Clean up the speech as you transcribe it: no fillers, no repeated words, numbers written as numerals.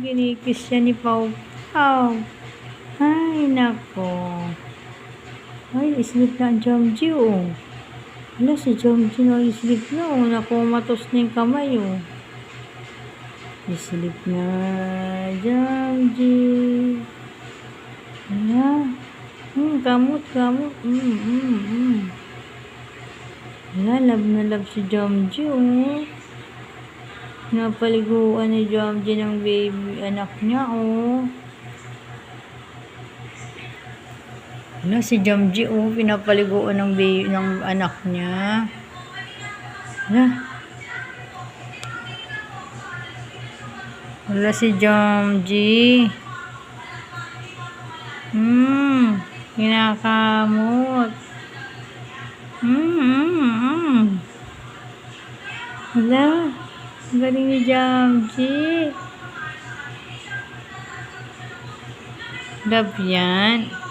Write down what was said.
Kinikis siya ni Pau Pau. Ay, nako. Ay, sleep na ang Jomji, oh. Wala, si Jomji na sleep na, oh. Nakumatos na yung kamay, oh. Sleep na, Jomji. Wala. Kamot. Wala, love na love si Jomji, oh. Napaliguan ni Jomji ng baby, anak niya, oh. Wala, si Jomji, oh, pinapaliguan ng baby, ng anak niya. Wala. Wala si Jomji. Kinakamot. Wala. Galing ni Jomji. Love yan.